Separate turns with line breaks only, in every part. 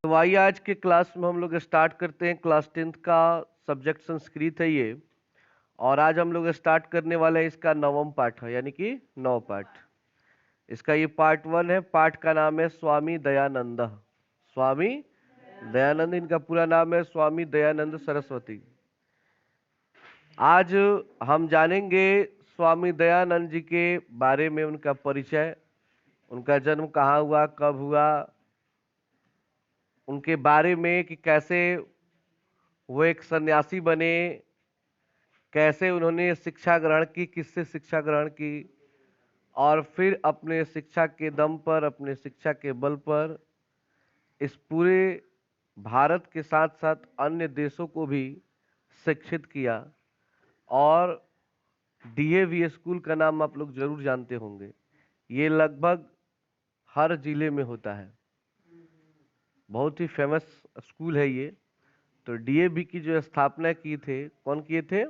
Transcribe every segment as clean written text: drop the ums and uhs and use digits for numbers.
तो आइए आज के क्लास में हम लोग स्टार्ट करते हैं। क्लास 10th का सब्जेक्ट संस्कृत है ये, और आज हम लोग स्टार्ट करने वाले हैं इसका 9वां पाठ है, यानी कि 9 पाठ। इसका ये पार्ट 1 है। पाठ का नाम है स्वामी दयानंद। स्वामी दयानंद, इनका पूरा नाम है स्वामी दयानंद सरस्वती। आज हम जानेंगे स्वामी दयानंद जी के बारे में, उनका परिचय, उनका जन्म कहाँ हुआ, कब हुआ, उनके बारे में कि कैसे वो एक सन्यासी बने, कैसे उन्होंने शिक्षा ग्रहण की, किससे शिक्षा ग्रहण की, और फिर अपने शिक्षा के दम पर, अपने शिक्षा के बल पर इस पूरे भारत के साथ साथ अन्य देशों को भी शिक्षित किया। और डीएवी स्कूल का नाम आप लोग जरूर जानते होंगे, ये लगभग हर जिले में होता है, बहुत ही फेमस स्कूल है ये। तो डीएवी की जो स्थापना की थे, कौन किए थे?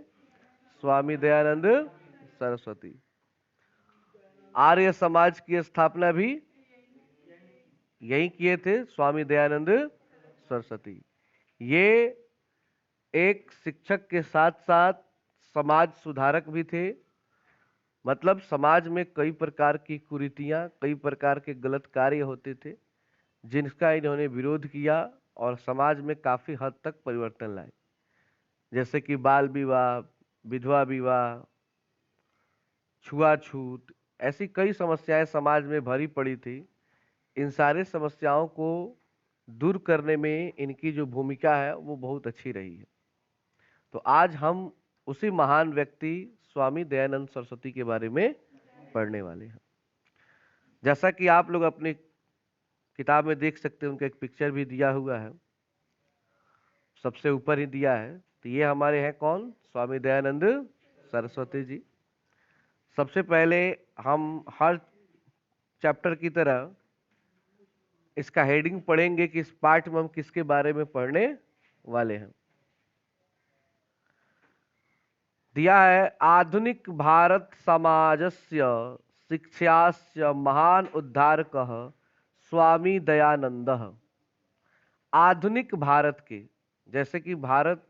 स्वामी दयानंद सरस्वती। आर्य समाज की स्थापना भी यही किए थे, स्वामी दयानंद सरस्वती। ये एक शिक्षक के साथ साथ समाज सुधारक भी थे। मतलब समाज में कई प्रकार की कुरीतियां, कई प्रकार के गलत कार्य होते थे, जिनका इन्होंने विरोध किया और समाज में काफी हद तक परिवर्तन लाए। जैसे कि बाल विवाह, विधवा विवाह, छुआछूत, ऐसी कई समस्याएं समाज में भरी पड़ी थी। इन सारे समस्याओं को दूर करने में इनकी जो भूमिका है वो बहुत अच्छी रही है। तो आज हम उसी महान व्यक्ति स्वामी दयानंद सरस्वती के बारे में पढ़ने वाले हैं। जैसा कि आप लोग अपनी किताब में देख सकते हैं, उनका एक पिक्चर भी दिया हुआ है, सबसे ऊपर ही दिया है। तो ये हमारे हैं कौन? स्वामी दयानंद सरस्वती जी। सबसे पहले हम हर चैप्टर की तरह इसका हेडिंग पढ़ेंगे कि इस पाठ में हम किसके बारे में पढ़ने वाले हैं। दिया है, आधुनिक भारत समाजस्य शिक्षास्य महान उद्धारकः स्वामी दयानंदः। आधुनिक भारत के, जैसे कि भारत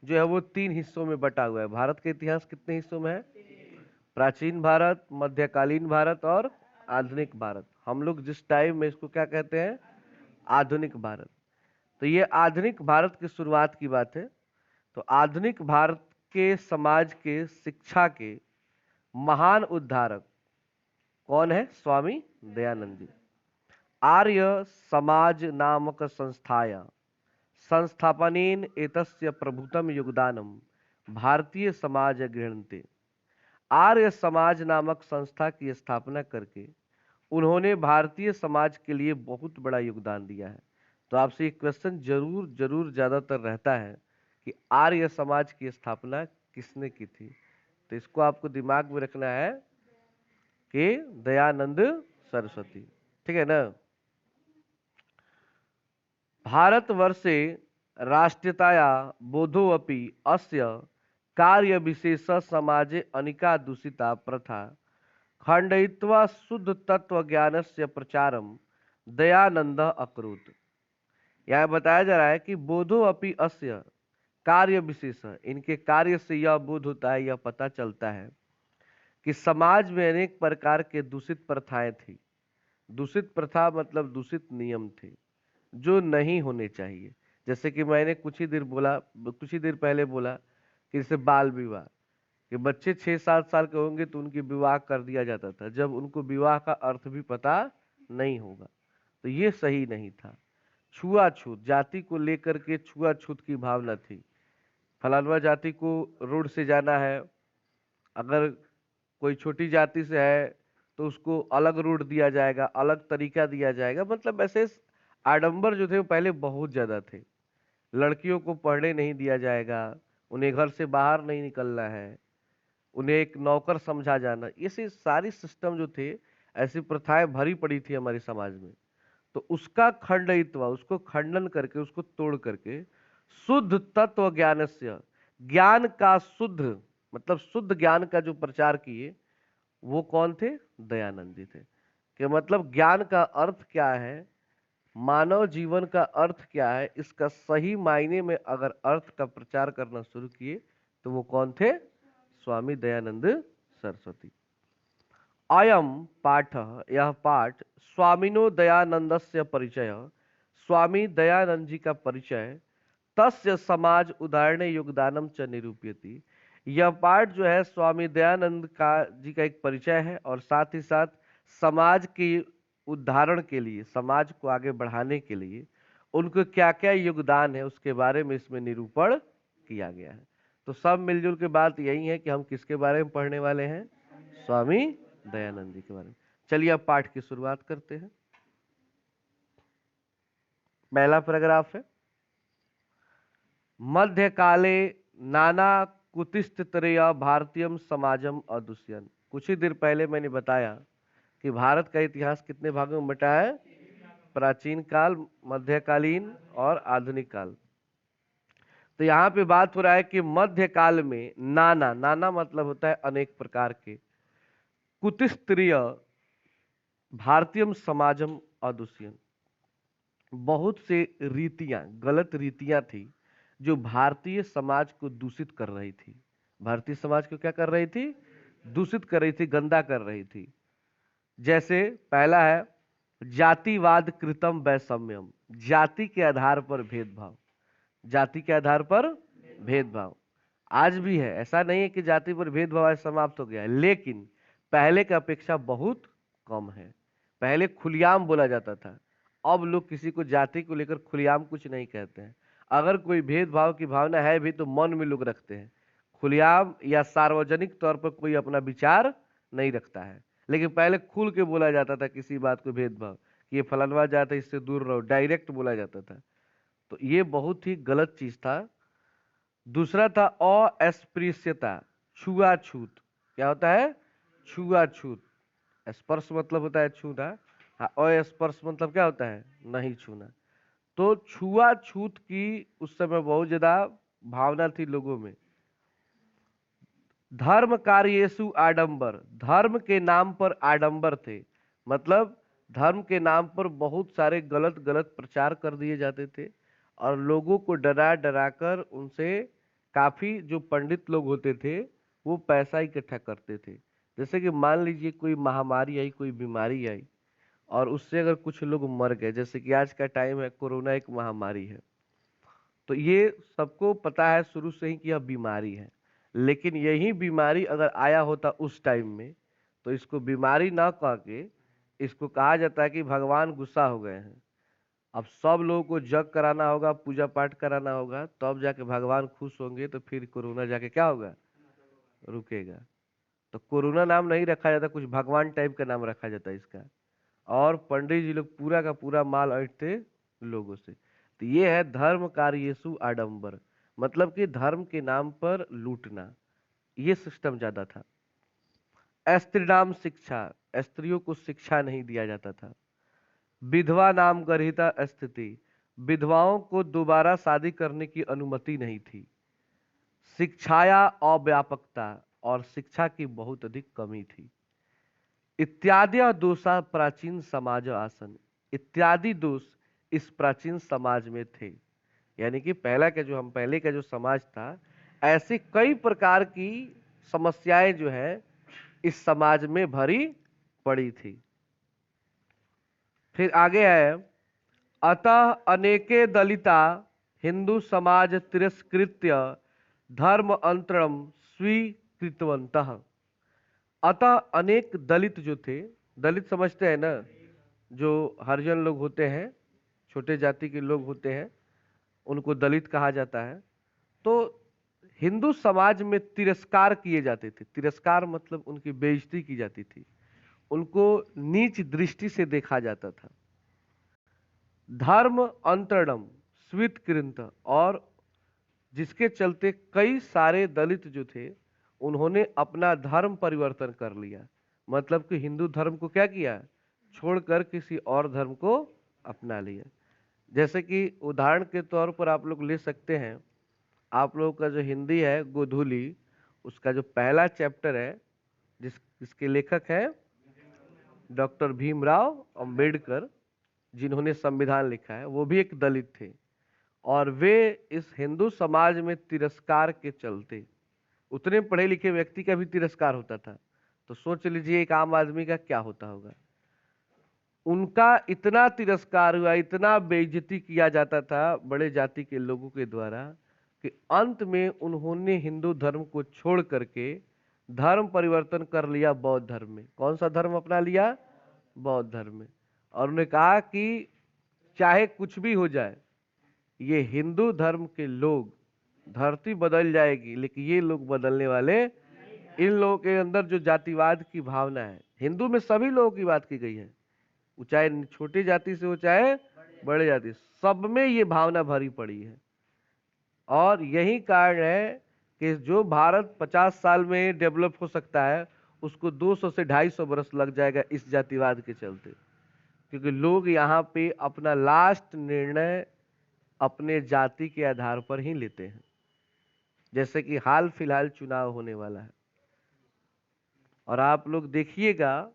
जो है वो 3 हिस्सों में बटा हुआ है। भारत का इतिहास कितने हिस्सों में है? प्राचीन भारत, मध्यकालीन भारत और आधुनिक भारत। हम लोग जिस टाइम में इसको क्या कहते हैं? आधुनिक भारत। तो ये आधुनिक भारत की शुरुआत की बात है। तो आधुनिक भारत के समाज के शिक्षा के महान उद्धारक कौन है? स्वामी दयानंद जी। आर्य समाज नामक संस्थाया संस्थापनेन एतस्य प्रभुतम योगदानम भारतीय समाज गृह्णन्ते। आर्य समाज नामक संस्था की स्थापना करके उन्होंने भारतीय समाज के लिए बहुत बड़ा योगदान दिया है। तो आपसे एक क्वेश्चन जरूर जरूर ज्यादातर रहता है कि आर्य समाज की स्थापना किसने की थी? तो इसको आपको दिमाग में रखना है कि दयानंद सरस्वती। ठीक है ना? भारतवर्षे राष्ट्रीयताया बोधोऽपि अस्य कार्य विशेष समाजे अनिका दूषिता प्रथा खंडयित्वा शुद्ध तत्व ज्ञानस्य प्रचारम दयानंद अकरोत्। यह बताया जा रहा है कि बोधो अपि अस्य कार्य विशेष, इनके कार्य से यह बोध होता है, यह पता चलता है कि समाज में अनेक प्रकार के दूषित प्रथाएं थी। दूषित प्रथा मतलब दूषित नियम थे जो नहीं होने चाहिए। जैसे कि मैंने कुछ ही देर पहले बोला कि जैसे बाल विवाह, कि बच्चे 6-7 साल के होंगे तो उनकी विवाह कर दिया जाता था, जब उनको विवाह का अर्थ भी पता नहीं होगा। तो ये सही नहीं था। छुआछूत, जाति को लेकर के छुआछूत की भावना थी। फलानवा जाति को रोड से जाना है, अगर कोई छोटी जाति से है तो उसको अलग रूट दिया जाएगा, अलग तरीका दिया जाएगा। मतलब ऐसे आडंबर जो थे वो पहले बहुत ज्यादा थे। लड़कियों को पढ़ने नहीं दिया जाएगा, उन्हें घर से बाहर नहीं निकलना है, उन्हें एक नौकर समझा जाना, ये सारी सिस्टम जो थे, ऐसी प्रथाएं भरी पड़ी थी हमारे समाज में। तो उसका खंडयित्व, उसको खंडन करके, उसको तोड़ करके शुद्ध तत्व ज्ञानस्य, ज्ञान का शुद्ध मतलब शुद्ध ज्ञान का जो प्रचार किए वो कौन थे? दयानंद जी थे। कि मतलब ज्ञान का अर्थ क्या है, मानव जीवन का अर्थ क्या है, इसका सही मायने में अगर अर्थ का प्रचार करना शुरू किए तो वो कौन थे? स्वामी दयानंद सरस्वती। अयम पाठ, यह पाठ स्वामिनो दयानंदस्य परिचय, स्वामी दयानंद जी का परिचय, तस्य समाज उदाहरणे योगदानम च निरूपयति। यह पाठ जो है स्वामी दयानंद का जी का एक परिचय है और साथ ही साथ समाज के उद्धारण के लिए, समाज को आगे बढ़ाने के लिए उनको क्या क्या योगदान है उसके बारे में इसमें निरूपण किया गया है। तो सब मिलजुल के बात यही है कि हम किसके बारे में पढ़ने वाले हैं? स्वामी दयानंद जी के बारे में। चलिए अब पाठ की शुरुआत करते हैं। पहला पैराग्राफ है, मध्यकाले नाना कुतिस्थितया भारतीयम समाजम अदुष्यन। कुछ ही देर पहले मैंने बताया कि भारत का इतिहास कितने भागों में बटा है? प्राचीन काल, मध्यकालीन और आधुनिक काल। तो यहाँ पे बात हो रहा है कि मध्यकाल में नाना, नाना मतलब होता है अनेक प्रकार के, कुतिस्त्रीय भारतीयम समाजम अदुष्यन, बहुत से रीतियां, गलत रीतियां थी जो भारतीय समाज को दूषित कर रही थी। भारतीय समाज को क्या कर रही थी? दूषित कर रही थी, गंदा कर रही थी। जैसे पहला है जातिवाद कृतम वैषम्यम, जाति के आधार पर भेदभाव, जाति के आधार पर भेदभाव आज भी है। ऐसा नहीं है कि जाति पर भेदभाव आज समाप्त हो गया है, लेकिन पहले की अपेक्षा बहुत कम है। पहले खुलेआम बोला जाता था, अब लोग किसी को जाति को लेकर खुलेआम कुछ नहीं कहते हैं। अगर कोई भेदभाव की भावना है भी तो मन में लोग रखते हैं, खुलेआम या सार्वजनिक तौर पर कोई अपना विचार नहीं रखता है। लेकिन पहले खुल के बोला जाता था किसी बात को, भेदभाव कि ये फलानवा जात है इससे दूर रहो, डायरेक्ट बोला जाता था। तो ये बहुत ही गलत चीज था। दूसरा था अस्पृश्यता, छुआछूत। क्या होता है? छुआछूत। स्पर्श मतलब होता है छूना, हाँ, अस्पर्श मतलब क्या होता है? नहीं छूना। तो छुआछूत की उस समय बहुत ज्यादा भावना थी लोगों में। धर्म कार्येषु आडंबर, धर्म के नाम पर आडंबर थे, मतलब धर्म के नाम पर बहुत सारे गलत गलत प्रचार कर दिए जाते थे और लोगों को डरा डरा कर उनसे काफी जो पंडित लोग होते थे वो पैसा इकट्ठा करते थे। जैसे कि मान लीजिए कोई महामारी आई, कोई बीमारी आई और उससे अगर कुछ लोग मर गए, जैसे कि आज का टाइम है, कोरोना एक महामारी है, तो ये सबको पता है शुरू से ही कि यह बीमारी है। लेकिन यही बीमारी अगर आया होता उस टाइम में तो इसको बीमारी ना कह के इसको कहा जाता है कि भगवान गुस्सा हो गए हैं। अब सब लोगों को जग कराना होगा, पूजा पाठ कराना होगा, तब जाके भगवान खुश होंगे, तो फिर कोरोना जाके क्या होगा? रुकेगा। तो कोरोना नाम नहीं रखा जाता, कुछ भगवान टाइप का नाम रखा जाता है इसका। और पंडित जी लोग पूरा का पूरा माल ऐंठते लोगों से। तो ये है धर्म कार्येषु आडंबर, मतलब कि धर्म के नाम पर लूटना, ये सिस्टम ज्यादा था। स्त्रीणाम शिक्षा, स्त्रियों को शिक्षा नहीं दिया जाता था। विधवा नाम गर्हिता स्थिति, विधवाओं को दोबारा शादी करने की अनुमति नहीं थी। शिक्षाया अव्यापकता, और शिक्षा की बहुत अधिक कमी थी। इत्यादि दोषा प्राचीन समाज आसन, इत्यादि दोष इस प्राचीन समाज में थे। यानी कि पहले का जो समाज था, ऐसी कई प्रकार की समस्याएं जो है इस समाज में भरी पड़ी थी। फिर आगे है, अतः अनेके दलिता हिंदू समाज तिरस्कृत्य धर्म अंतरम स्वीकृतवन्तः। अतः अनेक दलित जो थे, दलित समझते हैं ना, जो हरिजन लोग होते हैं, छोटे जाति के लोग होते हैं, उनको दलित कहा जाता है। तो हिंदू समाज में तिरस्कार किए जाते थे। तिरस्कार मतलब उनकी बेइज्जती की जाती थी, उनको नीच दृष्टि से देखा जाता था। धर्म अंतरणम स्वीकृत, और जिसके चलते कई सारे दलित जो थे उन्होंने अपना धर्म परिवर्तन कर लिया। मतलब कि हिंदू धर्म को क्या किया? छोड़कर किसी और धर्म को अपना लिया। जैसे कि उदाहरण के तौर पर आप लोग ले सकते हैं, आप लोगों का जो हिंदी है गोधूली, उसका जो पहला चैप्टर है, जिसके लेखक है डॉक्टर भीमराव अंबेडकर, जिन्होंने संविधान लिखा है, वो भी एक दलित थे। और वे इस हिंदू समाज में तिरस्कार के चलते, उतने पढ़े लिखे व्यक्ति का भी तिरस्कार होता था, तो सोच लीजिए एक आम आदमी का क्या होता होगा। उनका इतना तिरस्कार हुआ, इतना बेइज्जती किया जाता था बड़े जाति के लोगों के द्वारा, कि अंत में उन्होंने हिंदू धर्म को छोड़ करके धर्म परिवर्तन कर लिया बौद्ध धर्म में। कौन सा धर्म अपना लिया? बौद्ध धर्म में। और उन्होंने कहा कि चाहे कुछ भी हो जाए, ये हिंदू धर्म के लोग, धरती बदल जाएगी लेकिन ये लोग बदलने वाले। इन लोगों के अंदर जो जातिवाद की भावना है, हिंदू में सभी लोगों की बात की गई है, वो चाहे छोटी जाति से हो चाहे बड़े जाति, सब में ये भावना भरी पड़ी है। और यही कारण है कि जो भारत 50 साल में डेवलप हो सकता है, उसको 200 से 250 वर्ष लग जाएगा इस जातिवाद के चलते। क्योंकि लोग यहाँ पे अपना लास्ट निर्णय अपने जाति के आधार पर ही लेते हैं। जैसे कि हाल फिलहाल चुनाव होने वाला है, और आप लोग देखिएगा,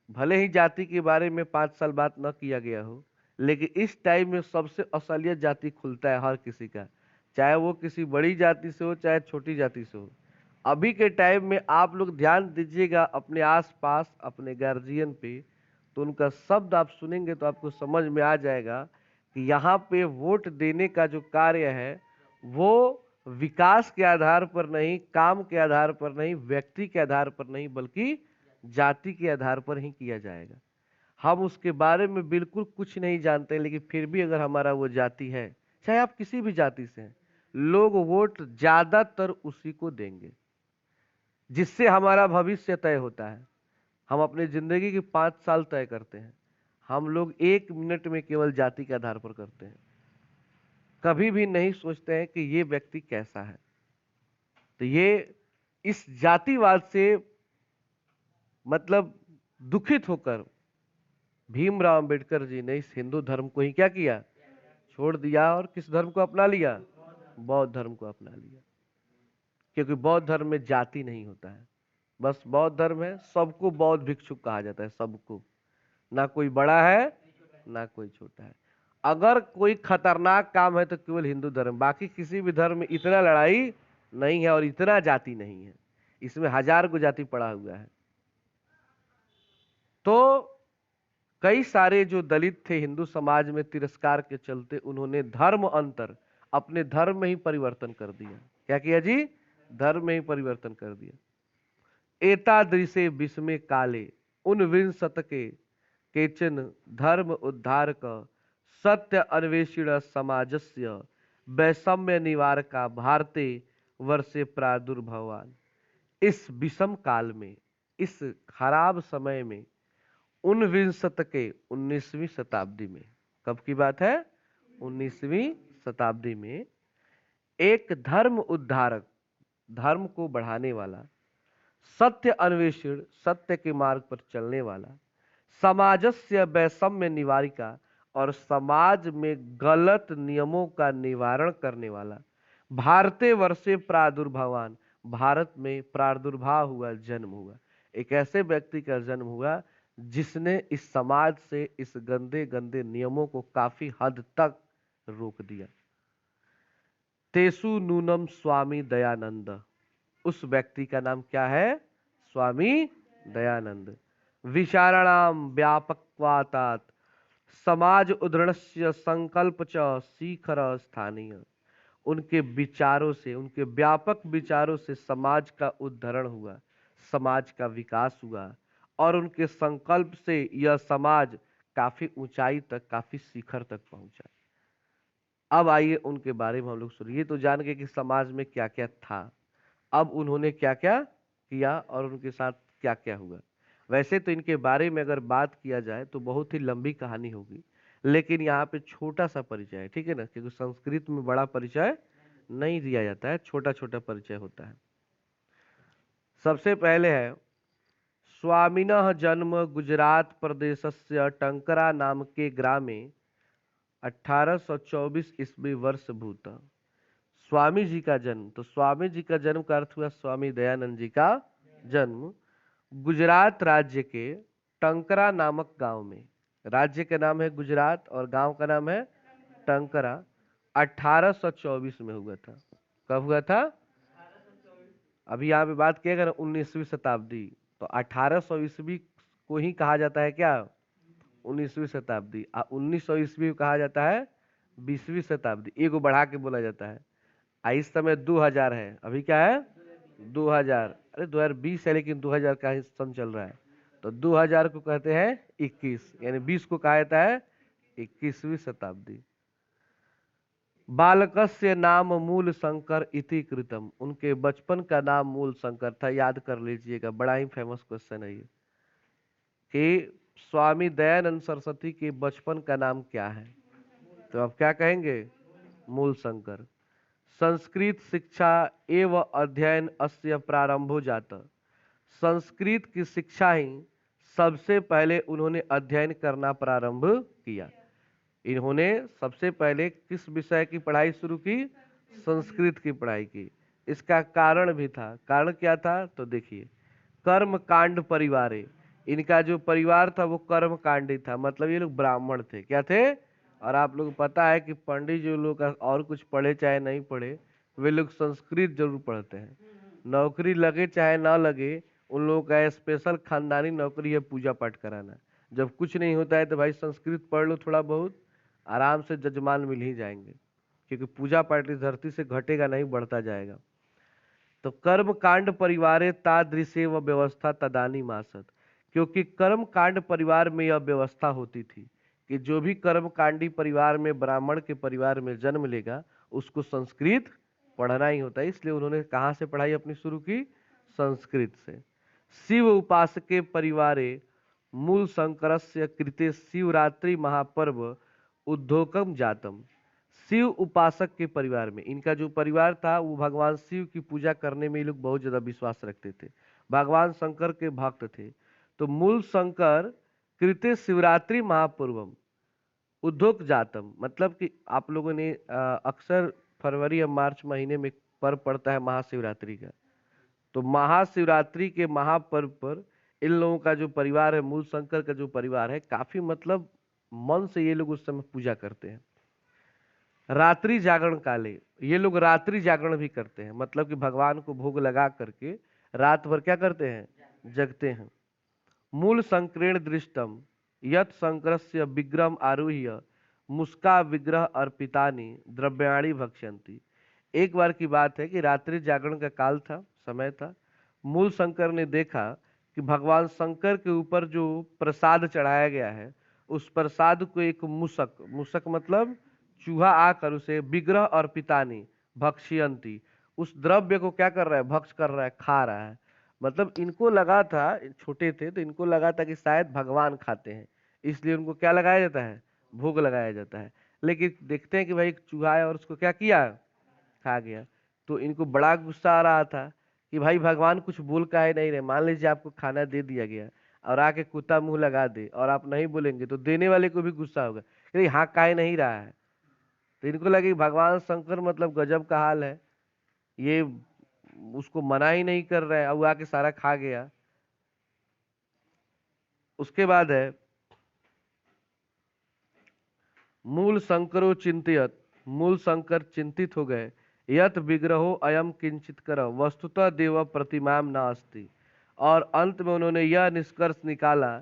भले ही जाति के बारे में 5 साल बात न किया गया हो, लेकिन इस टाइम में सबसे असलियत जाति खुलता है हर किसी का, चाहे वो किसी बड़ी जाति से हो चाहे छोटी जाति से हो। अभी के टाइम में आप लोग ध्यान दीजिएगा अपने आसपास, अपने गार्जियन पे, तो उनका शब्द आप सुनेंगे तो आपको समझ में आ जाएगा कि यहाँ पे वोट देने का जो कार्य है वो विकास के आधार पर नहीं, काम के आधार पर नहीं, व्यक्ति के आधार पर नहीं, बल्कि जाति के आधार पर ही किया जाएगा। हम उसके बारे में बिल्कुल कुछ नहीं जानते, लेकिन फिर भी अगर हमारा वो जाति है, चाहे आप किसी भी जाति से हैं, लोग वोट ज्यादातर उसी को देंगे जिससे हमारा भविष्य तय होता है। हम अपनी जिंदगी के 5 साल तय करते हैं, हम लोग 1 मिनट में केवल जाति के आधार पर करते हैं, कभी भी नहीं सोचते हैं कि ये व्यक्ति कैसा है। तो ये इस जातिवाद से मतलब दुखित होकर भीमराव अंबेडकर जी ने इस हिंदू धर्म को ही क्या किया? छोड़ दिया। और किस धर्म को अपना लिया? बौद्ध धर्म को अपना लिया। क्योंकि बौद्ध धर्म में जाति नहीं होता है, बस बौद्ध धर्म है, सबको बौद्ध भिक्षुक कहा जाता है, सबको, ना कोई बड़ा है ना कोई छोटा है। अगर कोई खतरनाक काम है तो केवल हिंदू धर्म, बाकी किसी भी धर्म में इतना लड़ाई नहीं है और इतना जाति नहीं है, इसमें 1000 को जाति पड़ा हुआ है। तो कई सारे जो दलित थे हिंदू समाज में, तिरस्कार के चलते उन्होंने धर्म अंतर अपने धर्म में ही परिवर्तन कर दिया। क्या किया जी? धर्म में ही परिवर्तन कर दिया। एतादृशे विस्मे काले ऊनविंशतके केचन धर्म उद्धारक सत्य अन्वेषण समाजस्य वैषम्य निवारका भारते वर्षे प्रादुर्भवान। इस विषम काल में, इस खराब समय में, ऊनविंशतके 19वीं शताब्दी में, कब की बात है? 19वीं शताब्दी में एक धर्म उद्धारक, धर्म को बढ़ाने वाला, सत्य अन्वेषण, सत्य के मार्ग पर चलने वाला, समाजस्य वैषम्य निवारिका, और समाज में गलत नियमों का निवारण करने वाला, भारते वर्षे प्रादुर्भवान, भारत में प्रादुर्भाव हुआ, जन्म हुआ। एक ऐसे व्यक्ति का जन्म हुआ जिसने इस समाज से इस गंदे गंदे नियमों को काफी हद तक रोक दिया। तेसु नूनम स्वामी दयानंद, उस व्यक्ति का नाम क्या है? स्वामी दयानंद। विचारणाम व्यापकवातात समाज उद्धरणस्य संकल्प च शिखर स्थानीय, उनके विचारों से, उनके व्यापक विचारों से समाज का उद्धरण हुआ, समाज का विकास हुआ, और उनके संकल्प से यह समाज काफी ऊंचाई तक, काफी शिखर तक पहुंचा। अब आइए उनके बारे में हम लोग सुनिए, तो जान गए कि समाज में क्या क्या था, अब उन्होंने क्या क्या किया और उनके साथ क्या क्या हुआ। वैसे तो इनके बारे में अगर बात किया जाए तो बहुत ही लंबी कहानी होगी, लेकिन यहाँ पे छोटा सा परिचय है, ठीक है ना, क्योंकि संस्कृत में बड़ा परिचय नहीं दिया जाता है, छोटा छोटा परिचय होता है। सबसे पहले है स्वामिनः जन्म गुजरात प्रदेशस्य टंकरा नाम के ग्रामे 1824 ईस्वी वर्ष भूत। स्वामी जी का जन्म, तो स्वामी जी का जन्म का अर्थ हुआ स्वामी दयानंद जी का जन्म गुजरात राज्य के टंकरा नामक गांव में, राज्य का नाम है गुजरात और गांव का नाम है टंकरा। 1824 में हुआ था। कब हुआ था? अभी यहाँ पे बात किया गया ना 19वीं शताब्दी, तो 1800 ईस्वी को ही कहा जाता है क्या? 19वीं शताब्दी। 1900 ईस्वी को कहा जाता है 20वीं शताब्दी, एगो बढ़ा के बोला जाता है। इस समय 2000 है, अभी क्या है 2000। अरे 2020 है लेकिन 2000 का ही सन चल रहा है, तो 2000 को कहते हैं 21, यानी 20 को कहा जाता है 21वीं शताब्दी। बालकस्य नाम मूल शंकर इति कृतम, उनके बचपन का नाम मूल शंकर था। याद कर लीजिएगा, बड़ा ही फेमस क्वेश्चन है ये कि स्वामी दयानंद सरस्वती के बचपन का नाम क्या है, तो आप क्या कहेंगे? मूल शंकर। संस्कृत शिक्षा एवं अध्ययन अस्य प्रारंभो जाता, संस्कृत की शिक्षा ही सबसे पहले उन्होंने अध्ययन करना प्रारंभ किया। इन्होंने सबसे पहले किस विषय की पढ़ाई शुरू की? संस्कृत की पढ़ाई की। इसका कारण भी था। कारण क्या था? तो देखिए, कर्म कांड परिवारे, इनका जो परिवार था वो कर्म कांडी था, मतलब ये लोग ब्राह्मण थे। क्या थे? और आप लोग को पता है कि पंडित जो लोग और कुछ पढ़े चाहे नहीं पढ़े, वे लोग संस्कृत जरूर पढ़ते हैं। नौकरी लगे चाहे ना लगे, उन लोगों का स्पेशल खानदानी नौकरी है पूजा पाठ कराना। जब कुछ नहीं होता है तो भाई संस्कृत पढ़ लो थोड़ा बहुत, आराम से जजमान मिल ही जाएंगे, क्योंकि पूजा पाठ इस धरती से घटेगा नहीं, बढ़ता जाएगा। तो कर्म कांड परिवारे तादृशे व व्यवस्था तदानी मासत, क्योंकि कर्म कांड परिवार में यह व्यवस्था होती थी कि जो भी कर्म कांडी परिवार में, ब्राह्मण के परिवार में जन्म लेगा उसको संस्कृत पढ़ना ही होता है। इसलिए उन्होंने कहाँ से पढ़ाई अपनी शुरू की? संस्कृत से। शिव उपासके परिवारे मूल शंकरस्य कृते शिवरात्रि महापर्व उद्योकम जातम, शिव उपासक के परिवार में, इनका जो परिवार था वो भगवान शिव की पूजा करने में ये लोग बहुत ज्यादा विश्वास रखते थे, भगवान शंकर के भक्त थे। तो मूल शंकर कृते शिवरात्रि महापूर्वम उद्योग जातम, मतलब कि आप लोगों ने अक्सर फरवरी या मार्च महीने में पर्व पड़ता है महाशिवरात्रि का, तो महाशिवरात्रि के महापर्व पर इन लोगों का जो परिवार है, मूल शंकर का जो परिवार है, काफी मतलब मन से ये लोग उस समय पूजा करते हैं। रात्रि जागरण काले, ये लोग रात्रि जागरण भी करते हैं, मतलब कि भगवान को भोग लगा करके रात भर क्या करते हैं? जगते हैं। मूल संकीर्ण दृष्टम यत शंकरस्य विग्रह आरुह्य मुस्का विग्रह अर्पितानि द्रव्याणि भक्ष्यन्ति। एक बार की बात है कि रात्रि जागरण का काल था, समय था। मूल शंकर ने देखा कि भगवान शंकर के ऊपर जो प्रसाद चढ़ाया गया है, उस प्रसाद को एक मूषक, मूषक मतलब चूहा आकर उसे विग्रह और पितानी भक्ष्यंती, उस द्रव्य को क्या कर रहा है? भक्ष कर रहा है, खा रहा है। मतलब इनको लगा था, छोटे थे तो इनको लगा था कि शायद भगवान खाते हैं, इसलिए उनको क्या लगाया जाता है? भोग लगाया जाता है। लेकिन देखते हैं कि भाई एक चूहा है और उसको क्या किया? खा गया। तो इनको बड़ा गुस्सा आ रहा था कि भाई भगवान कुछ बोल का है नहीं रहे। मान लीजिए आपको खाना दे दिया गया और आके कुत्ता मुंह लगा दे और आप नहीं बोलेंगे तो देने वाले को भी गुस्सा होगा, अरे हाँ काहे नहीं रहा है। तो इनको लगे कि भगवान शंकर मतलब गजब का हाल है, ये उसको मना ही नहीं कर रहा है, अब वो आके सारा खा गया। उसके बाद है मूल शंकरो चिंतित, मूल शंकर चिंतित हो गए। यत विग्रहो अयम किंचित कर वस्तुतः देव प्रतिमाम न अस्ति, और अंत में उन्होंने यह निष्कर्ष निकाला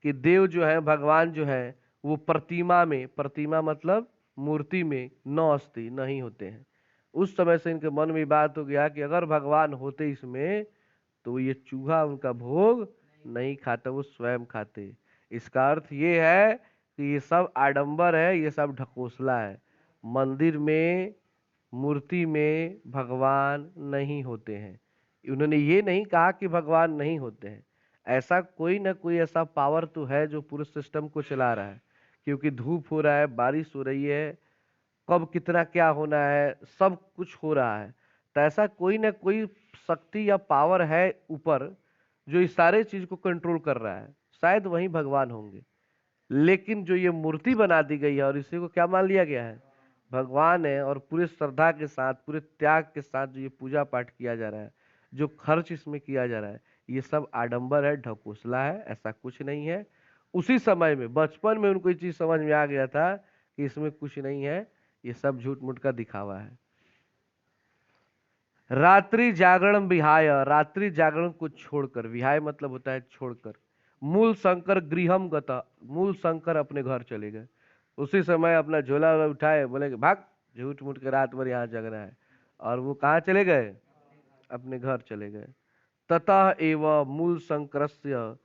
कि देव जो है, भगवान जो है, वो प्रतिमा में, प्रतिमा मतलब मूर्ति में, न अस्ति नहीं होते हैं। उस समय से इनके मन में बात हो गया कि अगर भगवान होते इसमें तो ये चूहा उनका भोग नहीं खाता, वो स्वयं खाते। इसका अर्थ ये है कि ये सब आडंबर है, ये सब ढकोसला है। मंदिर में, मूर्ति में भगवान नहीं होते हैं। उन्होंने ये नहीं कहा कि भगवान नहीं होते हैं, ऐसा कोई ना कोई ऐसा पावर तो है जो पूरे सिस्टम को चला रहा है। क्योंकि धूप हो रहा है, बारिश हो रही है, कब कितना क्या होना है, सब कुछ हो रहा है। तो ऐसा कोई ना कोई शक्ति या पावर है ऊपर जो इस सारे चीज को कंट्रोल कर रहा है, शायद वही भगवान होंगे। लेकिन जो ये मूर्ति बना दी गई है और इसी को क्या मान लिया गया है? भगवान है, और पूरे श्रद्धा के साथ, पूरे त्याग के साथ जो ये पूजा पाठ किया जा रहा है, जो खर्च इसमें किया जा रहा है, ये सब आडंबर है, ढकोसला है, ऐसा कुछ नहीं है। उसी समय में बचपन में उनको ये चीज समझ में आ गया था कि इसमें कुछ नहीं है, ये सब झूठ मूठ का दिखावा है। रात्रि जागरण विहाय, रात्रि जागरण को छोड़कर, विहाय मतलब होता है छोड़कर, मूल शंकर गृहम गता, मूल शंकर अपने घर चले गए। उसी समय अपना झोला वोला उठाए, बोले कि भाग, झूठ मूठ के रात भर यहाँ जग रहा है। और वो कहाँ चले गए? अपने घर चले गए। ततः एव मूल शंकरस्य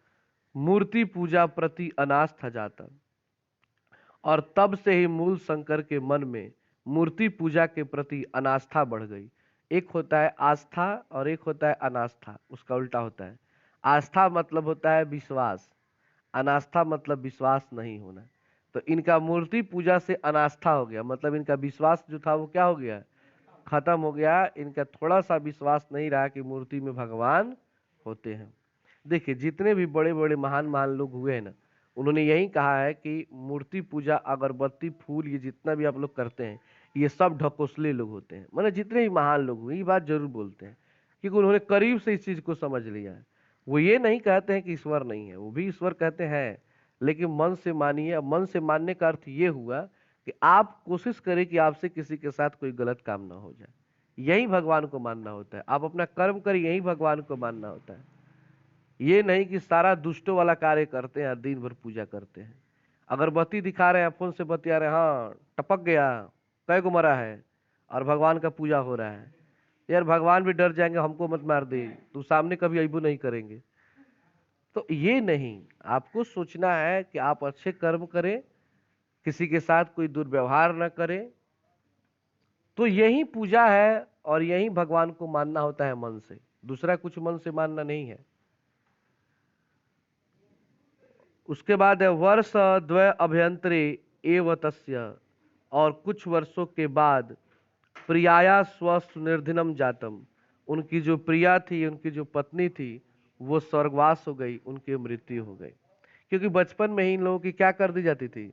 मूर्ति पूजा प्रति अनास्था जाता, और तब से ही मूल शंकर के मन में मूर्ति पूजा के प्रति अनास्था बढ़ गई। एक होता है आस्था और एक होता है अनास्था, उसका उल्टा होता है। आस्था मतलब होता है विश्वास, अनास्था मतलब विश्वास नहीं होना। तो इनका मूर्ति पूजा से अनास्था हो गया, मतलब इनका विश्वास जो था वो क्या हो गया? खत्म हो गया। इनका थोड़ा सा विश्वास नहीं रहा कि मूर्ति में भगवान होते हैं। देखिए जितने भी बड़े बड़े महान महान लोग हुए हैं ना, उन्होंने यही कहा है कि मूर्ति पूजा, अगरबत्ती, फूल, ये जितना भी आप लोग करते हैं, ये सब ढकोसले लोग होते हैं। मतलब जितने भी महान लोग हुए ये बात जरूर बोलते हैं, क्योंकि उन्होंने करीब से इस चीज को समझ लिया है। वो ये नहीं कहते हैं कि ईश्वर नहीं है, वो भी ईश्वर कहते हैं, लेकिन मन से मानिए। मन से मानने का अर्थ ये हुआ कि आप कोशिश करें कि आपसे किसी के साथ कोई गलत काम ना हो जाए, यही भगवान को मानना होता है। आप अपना कर्म करें, यही भगवान को मानना होता है। ये नहीं कि सारा दुष्टों वाला कार्य करते हैं, दिन भर पूजा करते हैं, अगरबत्ती दिखा रहे हैं, फोन से बतिया रहे हैं, हाँ टपक गया, कै को मरा है, और भगवान का पूजा हो रहा है। यार भगवान भी डर जाएंगे, हमको मत मार दे, तू सामने कभी अबू नहीं करेंगे। तो ये नहीं, आपको सोचना है कि आप अच्छे कर्म करें, किसी के साथ कोई दुर्व्यवहार न करें, तो यही पूजा है और यही भगवान को मानना होता है मन से, दूसरा कुछ मन से मानना नहीं है। उसके बाद है वर्ष द्वय अभ्यंतरे एव तस्य, और कुछ वर्षों के बाद प्रियाया स्वसुनिर्धिनम जातम, उनकी जो प्रिया थी, उनकी जो पत्नी थी, वो स्वर्गवास हो गई, उनकी मृत्यु हो गई। क्योंकि बचपन में ही इन लोगों की क्या कर दी जाती थी?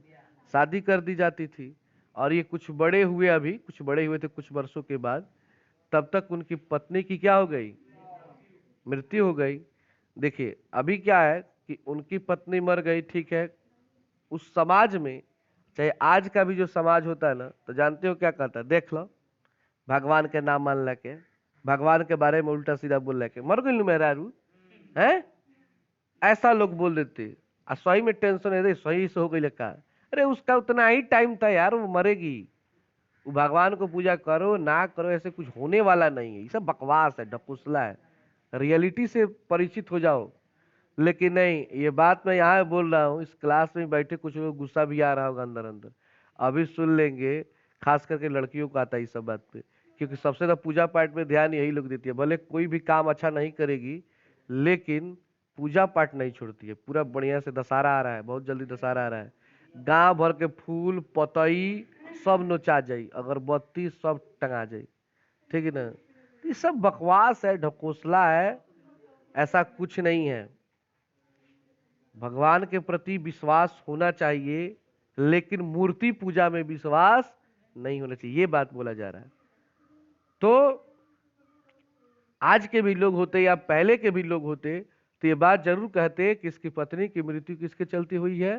शादी कर दी जाती थी। और ये कुछ बड़े हुए, अभी कुछ बड़े हुए थे कुछ वर्षों के बाद, तब तक उनकी पत्नी की क्या हो गई? मृत्यु हो गई। देखिए अभी क्या है कि उनकी पत्नी मर गई, ठीक है, उस समाज में, चाहे आज का भी जो समाज होता है ना, तो जानते हो क्या कहता है? देख लो, भगवान के नाम मान लेके, भगवान के बारे में उल्टा सीधा बोल लेके, मर गई मेहरारू है, ऐसा लोग बोल देते। आ सही में टेंशन है, सही से हो गई लगा, अरे उसका उतना ही टाइम था यार, वो मरेगी। वो भगवान को पूजा करो ना करो, ऐसे कुछ होने वाला नहीं है, ये सब बकवास है, ढकुसला है। रियलिटी से परिचित हो जाओ। लेकिन नहीं, ये बात मैं यहाँ बोल रहा हूँ, इस क्लास में बैठे कुछ लोग गुस्सा भी आ रहा होगा अंदर अंदर, अभी सुन लेंगे। खास करके लड़कियों को आता है इस सब बात पे, क्योंकि सबसे ज्यादा पूजा पाठ में ध्यान यही लोग देती है। भले कोई भी काम अच्छा नहीं करेगी, लेकिन पूजा पाठ नहीं छोड़ती है। पूरा बढ़िया से, दशहरा आ रहा है, बहुत जल्दी दशहरा आ रहा है, गांव भर के फूल पतई सब नोचा जाई, अगरबत्ती सब टंगा जाई, ठीक है ना। ये सब बकवास है, ढकोसला है, ऐसा कुछ नहीं है। भगवान के प्रति विश्वास होना चाहिए, लेकिन मूर्ति पूजा में विश्वास नहीं होना चाहिए, ये बात बोला जा रहा है। तो आज के भी लोग होते या पहले के भी लोग होते, तो ये बात जरूर कहते कि इसकी पत्नी की मृत्यु किसके चलती हुई है,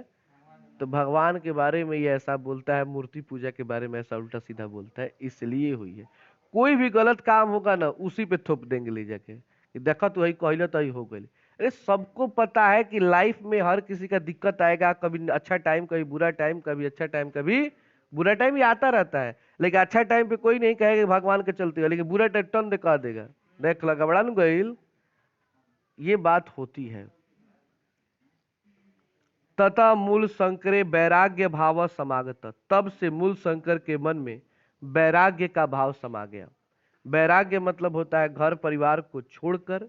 तो भगवान के बारे में ये ऐसा बोलता है, मूर्ति पूजा के बारे में ऐसा उल्टा सीधा बोलता है, इसलिए हुई है। कोई भी गलत काम होगा ना, उसी पे थोप देंगे ले जाके कि देखा तो वही कहला तो ही हो गई। अरे सबको पता है कि लाइफ में हर किसी का दिक्कत आएगा, कभी अच्छा टाइम कभी बुरा टाइम, कभी अच्छा टाइम कभी बुरा टाइम, ये आता रहता है। लेकिन अच्छा टाइम पे कोई नहीं कहेगा भगवान के चलते हुए, लेकिन बुरा टाइम टन दे कह देगा, देख लगा बड़ा न गईल, ये बात होती है। तथा मूल शंकरे वैराग्य भाव समागत, तब से मूल शंकर के मन में वैराग्य का भाव समा गया। वैराग्य मतलब होता है घर परिवार को छोड़कर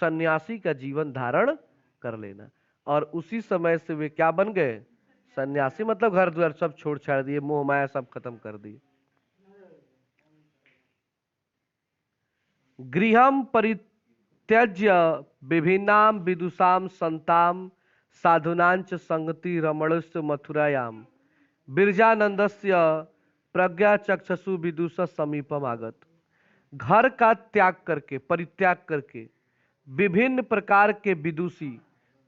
सन्यासी का जीवन धारण कर लेना। और उसी समय से वे क्या बन गए? सन्यासी, मतलब घर द्वार सब छोड़ छाड़ दिए, मोह माया सब खत्म कर दिए। गृहम परित्यज्य विभिन्नाम विदुषाम संताम साधुनांच संगति रमणस्य मथुरायाम बिरजानंदस्य प्रज्ञा चक्षसु विदुष समीपम आगत। घर का त्याग करके, परित्याग करके, विभिन्न प्रकार के विदुषी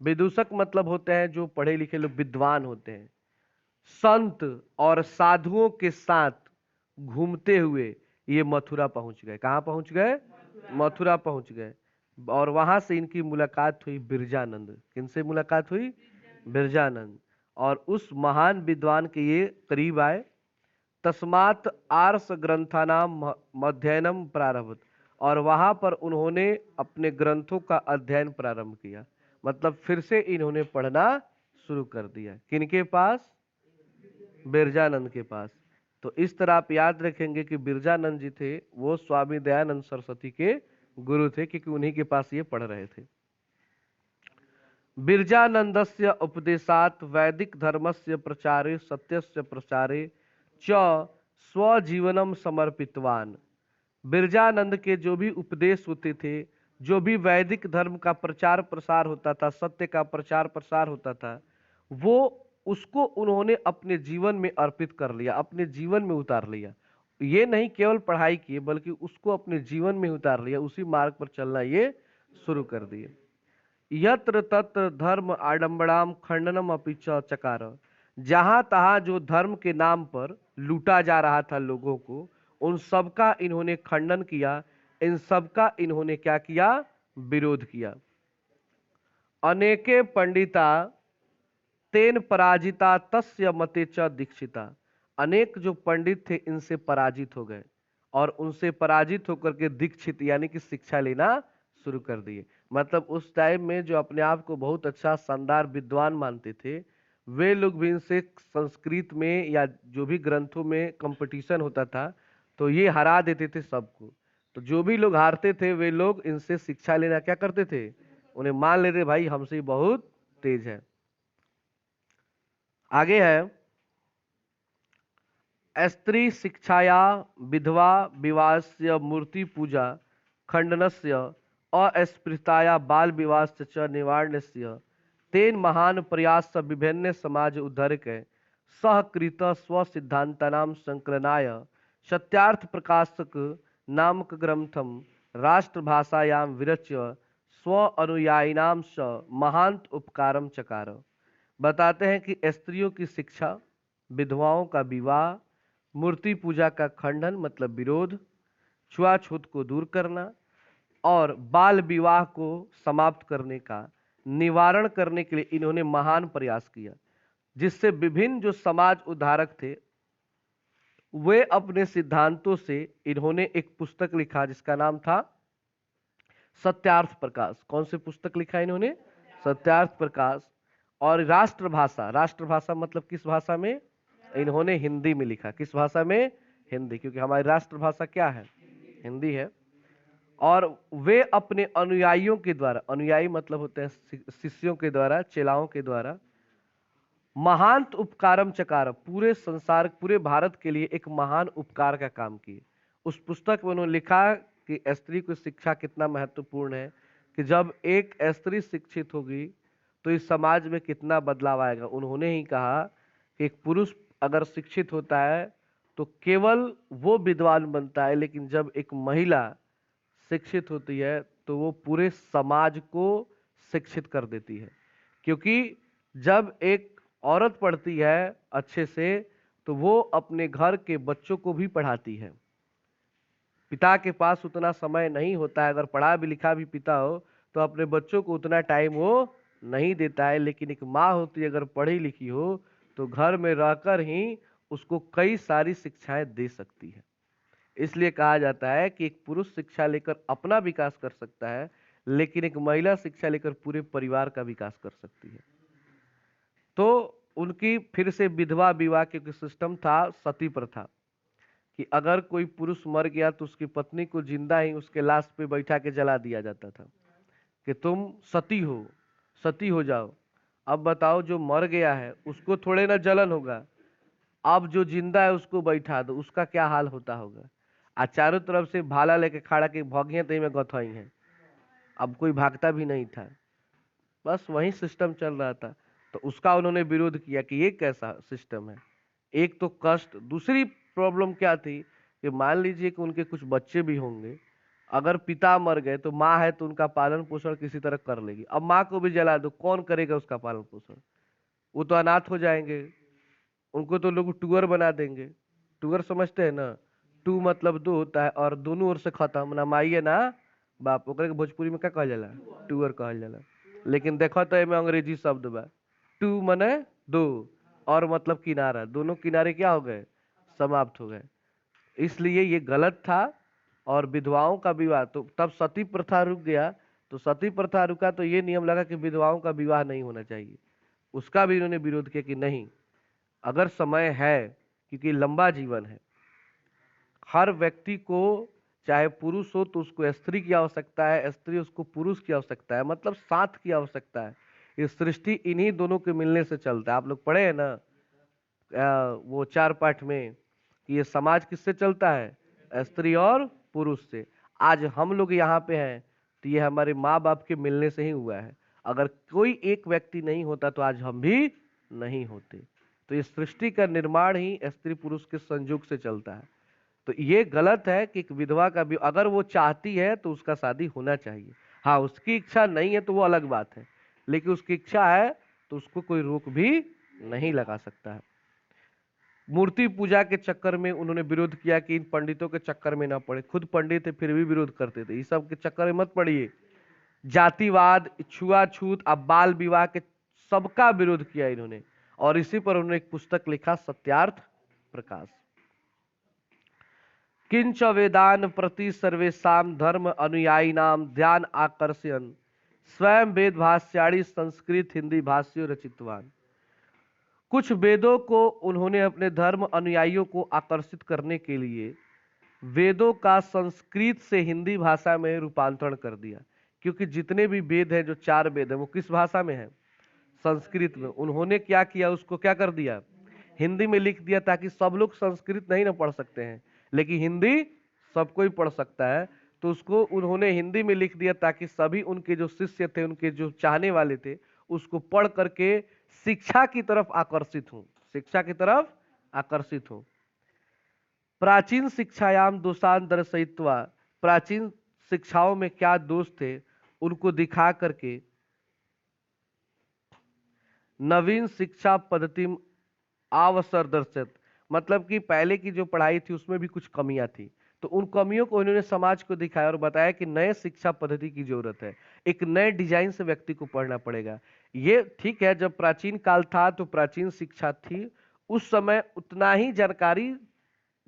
विदूषक मतलब होते हैं जो पढ़े लिखे लोग, विद्वान होते हैं। संत और साधुओं के साथ घूमते हुए ये मथुरा पहुंच गए। कहाँ पहुंच गए? मथुरा पहुंच गए। और वहां से इनकी मुलाकात हुई बिरजानंद। किनसे मुलाकात हुई? बिरजानंद। और उस महान विद्वान के ये करीब आए। तस्मात् आर्ष ग्रंथानाम अध्ययनम प्रारभत। और वहां पर उन्होंने अपने ग्रंथों का अध्ययन प्रारंभ किया। मतलब फिर से इन्होंने पढ़ना शुरू कर दिया। किनके पास? बिरजानंद के पास। तो इस तरह आप याद रखेंगे कि बिरजानंद जी थे वो स्वामी दयानंद सरस्वती के गुरु थे, क्योंकि उन्हीं के पास ये पढ़ रहे थे। बिरजानंदस्य उपदेशात् वैदिक धर्मस्य प्रचारे सत्यस्य प्रचारे च स्वजीवनम समर्पितवान। बिरजानंद के जो भी उपदेश होते थे, जो भी वैदिक धर्म का प्रचार प्रसार होता था, सत्य का प्रचार प्रसार होता था, वो उसको उन्होंने अपने जीवन में अर्पित कर लिया, अपने जीवन में उतार लिया। ये नहीं केवल पढ़ाई की, बल्कि उसको अपने जीवन में उतार लिया, उसी मार्ग पर चलना ये शुरू कर दिए। यत्र तत्र धर्म आडंबराम खंडनम अपि च चकार। जहां तहां जो धर्म के नाम पर लूटा जा रहा था लोगों को, उन सबका इन्होंने खंडन किया, इन सबका इन्होंने क्या किया? विरोध किया। अनेके पंडिता तेन पराजिता तस्य मते च दीक्षिता। अनेक जो पंडित थे इनसे पराजित हो गए और उनसे पराजित होकर के दीक्षित यानी कि शिक्षा लेना शुरू कर दिए। मतलब उस टाइम में जो अपने आप को बहुत अच्छा शानदार विद्वान मानते थे, वे लोग भी इनसे संस्कृत में या जो भी ग्रंथों में कंपटीशन होता था तो ये हरा देते थे सबको। तो जो भी लोग हारते थे वे लोग इनसे शिक्षा लेना क्या करते थे? उन्हें मान लेते, भाई हमसे बहुत तेज है। आगे है, स्त्री शिक्षाया विधवा विवाहस्य मूर्ति पूजा खंडनस्य अस्पृश्यताया बाल विवाहस्य च निवारणस्य तेन महान प्रयास विभिन्न समाज उद्धरक सहकृत स्व सिद्धांतानाम संकलनाय सत्यार्थ प्रकाशक नामक ग्रंथम राष्ट्रभाषायां विरच्य स्व अनुयायिनाम स महांत उपकारम चकार। बताते हैं कि स्त्रियों की शिक्षा, विधवाओं का विवाह, मूर्ति पूजा का खंडन मतलब विरोध, छुआछूत को दूर करना और बाल विवाह को समाप्त करने का निवारण करने के लिए इन्होंने महान प्रयास किया, जिससे विभिन्न जो समाज उद्धारक थे वे अपने सिद्धांतों से इन्होंने एक पुस्तक लिखा जिसका नाम था सत्यार्थ प्रकाश। कौन सी पुस्तक लिखा इन्होंने? सत्यार्थ प्रकाश। और राष्ट्रभाषा, राष्ट्रभाषा मतलब किस भाषा में? इन्होंने हिंदी में लिखा। किस भाषा में? हिंदी, क्योंकि हमारी राष्ट्रभाषा क्या है? हिंदी है। और वे अपने अनुयायियों के द्वारा, अनुयायी मतलब होते हैं शिष्यों के द्वारा, चेलाओं के द्वारा, महांत उपकारम चकार, पूरे संसार पूरे भारत के लिए एक महान उपकार का काम किए। उस पुस्तक में उन्होंने लिखा कि स्त्री को शिक्षा कितना महत्वपूर्ण है, कि जब एक स्त्री शिक्षित होगी तो इस समाज में कितना बदलाव आएगा। उन्होंने ही कहा कि एक पुरुष अगर शिक्षित होता है तो केवल वो विद्वान बनता है, लेकिन जब एक महिला शिक्षित होती है तो वो पूरे समाज को शिक्षित कर देती है। क्योंकि जब एक औरत पढ़ती है अच्छे से तो वो अपने घर के बच्चों को भी पढ़ाती है। पिता के पास उतना समय नहीं होता है, अगर पढ़ा भी लिखा भी पिता हो तो अपने बच्चों को उतना टाइम वो नहीं देता है, लेकिन एक माँ होती है अगर पढ़ी लिखी हो तो घर में रहकर ही उसको कई सारी शिक्षाएं दे सकती है। इसलिए कहा जाता है कि एक पुरुष शिक्षा लेकर अपना विकास कर सकता है, लेकिन एक महिला शिक्षा लेकर पूरे परिवार का विकास कर सकती है। तो उनकी फिर से विधवा विवाह के सिस्टम था, सती प्रथा, कि अगर कोई पुरुष मर गया तो उसकी पत्नी को जिंदा ही उसके लाश पे बैठा के जला दिया जाता था कि तुम सती हो, सती हो जाओ। अब बताओ, जो मर गया है उसको थोड़े ना जलन होगा, अब जो जिंदा है उसको बैठा दो, उसका क्या हाल होता होगा। आज चारों तरफ से भाला लेके खड़ा के भगिया तई में गथई है, अब कोई भागता भी नहीं था, बस वही सिस्टम चल रहा था। तो उसका उन्होंने विरोध किया कि ये कैसा सिस्टम है। एक तो कष्ट, दूसरी प्रॉब्लम क्या थी कि मान लीजिए कि उनके कुछ बच्चे भी होंगे अगर पिता मर गए तो माँ है तो उनका पालन पोषण किसी तरह कर लेगी। अब माँ को भी जला दो, कौन करेगा उसका पालन पोषण? वो तो अनाथ हो जाएंगे, उनको तो लोग टूअर बना देंगे। टूअर समझते हैं ना? टू मतलब दो होता है और दोनों ओर से खत्म, ना माई है ना बाप, ओकरे के भोजपुरी में क्या कहल जाला? टूअर कहल जाला। लेकिन देखो तो एमे अंग्रेजी शब्द बा। टू मने दो, और मतलब किनारा, दोनों किनारे क्या हो गए? समाप्त हो गए। इसलिए ये गलत था। और विधवाओं का विवाह, तो तब सती प्रथा रुक गया। तो सती प्रथा रुका तो ये नियम लगा कि विधवाओं का विवाह नहीं होना चाहिए। उसका भी इन्होंने विरोध किया कि नहीं, अगर समय है, क्योंकि लंबा जीवन है, हर व्यक्ति को, चाहे पुरुष हो तो उसको स्त्री की आवश्यकता है, स्त्री उसको पुरुष की आवश्यकता है, मतलब साथ की आवश्यकता है। ये सृष्टि इन्हीं दोनों के मिलने से चलता है। आप लोग पढ़े हैं ना वो 4 पाठ में कि ये समाज किससे चलता है? स्त्री और पुरुष से। आज हम लोग यहाँ पे हैं तो ये हमारे माँ बाप के मिलने से ही हुआ है। अगर कोई एक व्यक्ति नहीं होता तो आज हम भी नहीं होते। तो ये सृष्टि का निर्माण ही स्त्री पुरुष के संयोग से चलता है। तो ये गलत है कि एक विधवा का भी, अगर वो चाहती है तो उसका शादी होना चाहिए। हाँ, उसकी इच्छा नहीं है तो वो अलग बात है, लेकिन उसकी इच्छा है तो उसको कोई रोक भी नहीं लगा सकता है। मूर्ति पूजा के चक्कर में उन्होंने विरोध किया कि इन पंडितों के चक्कर में ना पड़े। खुद पंडित थे फिर भी विरोध करते थे, इस सब के चक्कर में मत पड़िए। जातिवाद, छुआछूत, अब बाल विवाह के सबका विरोध किया इन्होंने। और इसी पर उन्होंने एक पुस्तक लिखा, सत्यार्थ प्रकाश। किंच वेदान प्रति सर्वेशम धर्म अनुयायी नाम ध्यान आकर्षण स्वयं वेद भाष्याणी संस्कृत हिंदी भाष्यो रचितवान। कुछ वेदों को उन्होंने अपने धर्म अनुयायियों को आकर्षित करने के लिए वेदों का संस्कृत से हिंदी भाषा में रूपांतरण कर दिया। क्योंकि जितने भी वेद हैं, जो 4 वेद हैं, वो किस भाषा में है? संस्कृत में। उन्होंने क्या किया, उसको क्या कर दिया? हिंदी में लिख दिया, ताकि सब लोग संस्कृत नहीं ना पढ़ सकते हैं, लेकिन हिंदी सब कोई पढ़ सकता है। तो उसको उन्होंने हिंदी में लिख दिया ताकि सभी उनके जो शिष्य थे, उनके जो चाहने वाले थे, उसको पढ़ करके शिक्षा की तरफ आकर्षित हो, शिक्षा की तरफ आकर्षित हो। प्राचीन शिक्षायाम दोषान दर्शयित्वा, प्राचीन शिक्षाओं में क्या दोष थे उनको दिखा करके नवीन शिक्षा पद्धति अवसर दर्शित, मतलब कि पहले की जो पढ़ाई थी उसमें भी कुछ कमियां थी, तो उन कमियों को इन्होंने समाज को दिखाया और बताया कि नए शिक्षा पद्धति की जरूरत है, एक नए डिजाइन से व्यक्ति को पढ़ना पड़ेगा। ये ठीक है, जब प्राचीन काल था तो प्राचीन शिक्षा थी, उस समय उतना ही जानकारी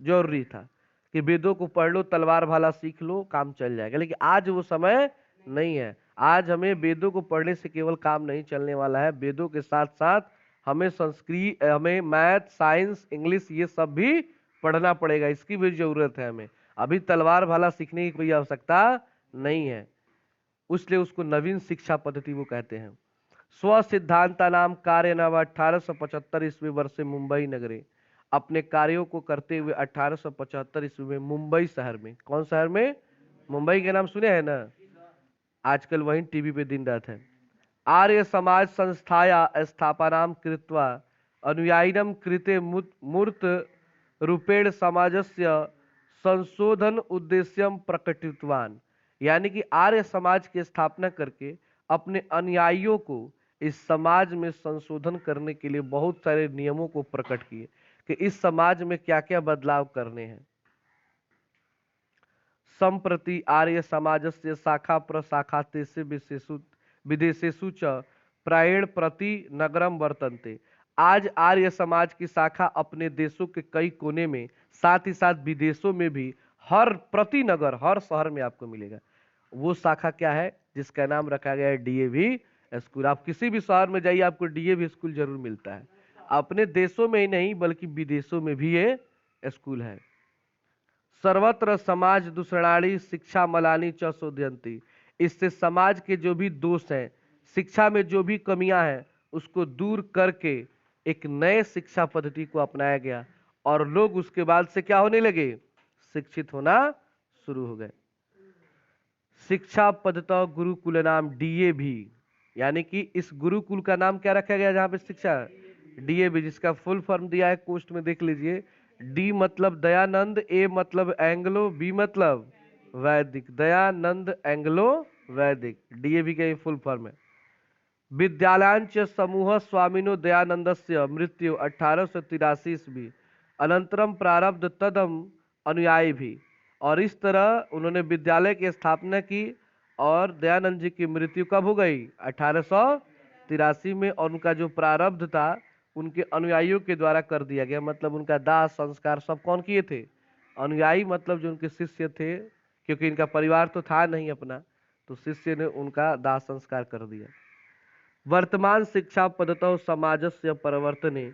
जरूरी था कि वेदों को पढ़ लो, तलवार भाला सीख लो, काम चल जाएगा। लेकिन आज वो समय नहीं है। आज हमें वेदों को पढ़ने से केवल काम नहीं चलने वाला है, वेदों के साथ साथ हमें संस्कृत, हमें मैथ, साइंस, इंग्लिश, ये सब भी पढ़ना पड़ेगा, इसकी भी जरूरत है हमें। अभी तलवार भाला सीखने की कोई आवश्यकता नहीं है, इसलिए उसको नवीन शिक्षा पद्धति वो कहते हैं। स्व सिद्धांता नाम कार्य नव 1875 ईस्वी वर्षे मुंबई नगरे, अपने कार्यों को करते हुए 1875 ईस्वी में मुंबई शहर में, कौन शहर में? मुंबई के नाम सुने हैं ना, आजकल वहीं टीवी पे दिन रात है। आर्य समाज संस्थाया स्थापनाम कृत्वा अनुयायिनम कृते मूर्त रूपेण समाजस्य संशोधन उद्देश्यम प्रकटितवान, यानी कि आर्य समाज की स्थापना करके अपने अनुयायियों को इस समाज में संशोधन करने के लिए बहुत सारे नियमों को प्रकट किए कि इस समाज में क्या क्या बदलाव करने हैं। संप्रति आर्य समाजस्य शाखा प्रशाखा तेषु विदेशेषु च प्रायेण प्रति नगरम वर्तन्ते। आज आर्य समाज की शाखा अपने देशों के कई कोने में, साथ ही साथ विदेशों में भी, हर प्रति नगर, हर शहर में आपको मिलेगा। वो शाखा क्या है? जिसका नाम रखा गया है डीएवी स्कूल। आप किसी भी शहर में जाइए, आपको डीएवी स्कूल जरूर मिलता है। अपने देशों में ही नहीं बल्कि विदेशों में भी ये स्कूल है। सर्वत्र समाज दूषणाणी शिक्षा मलानी च शोधयंती, इससे समाज के जो भी दोष हैं, शिक्षा में जो भी कमियां हैं, उसको दूर करके एक नए शिक्षा पद्धति को अपनाया गया और लोग उसके बाद से क्या होने लगे? शिक्षित होना शुरू हो गए। शिक्षा पद्धति गुरुकुल नाम डीएवी, यानी कि इस गुरुकुल का नाम क्या रखा गया जहां पे शिक्षा? डीएवी, जिसका फुल फॉर्म दिया है पोस्ट में देख लीजिए। डी मतलब दयानंद, ए मतलब एंग्लो, बी मतलब वैदिक, दयानंद एंग्लो वैदिक, डीएवी का ये फुल फॉर्म है। विद्यालयांच समूह स्वामिनो दयानंदस्य मृत्यु 1883 ईस्वी अनंतरम प्रारब्ध तदम अनुयायी भी। और इस तरह उन्होंने विद्यालय की स्थापना की और दयानंद जी की मृत्यु कब हो गई? 1883 में। और उनका जो प्रारब्ध था उनके अनुयायियों के द्वारा कर दिया गया, मतलब उनका दाह संस्कार सब कौन किए थे? अनुयायी, मतलब जो उनके शिष्य थे, क्योंकि इनका परिवार तो था नहीं अपना, तो शिष्य ने उनका दाह संस्कार कर दिया। वर्तमान शिक्षा पद्धतौ समाजस्य परिवर्तने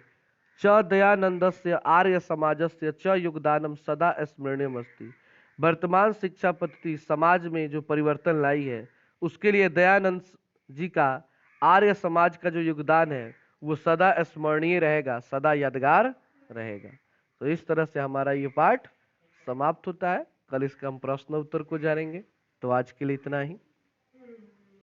च दयानंदस्य आर्य समाजस्य च योगदानम सदा स्मरणीयमस्ति। वर्तमान शिक्षा पद्धति समाज में जो परिवर्तन लाई है उसके लिए दयानंद जी का, आर्य समाज का जो योगदान है वो सदा स्मरणीय रहेगा, सदा यादगार रहेगा। तो इस तरह से हमारा ये पाठ समाप्त होता है। कल इसका हम प्रश्न उत्तर को जानेंगे। तो आज के लिए इतना ही।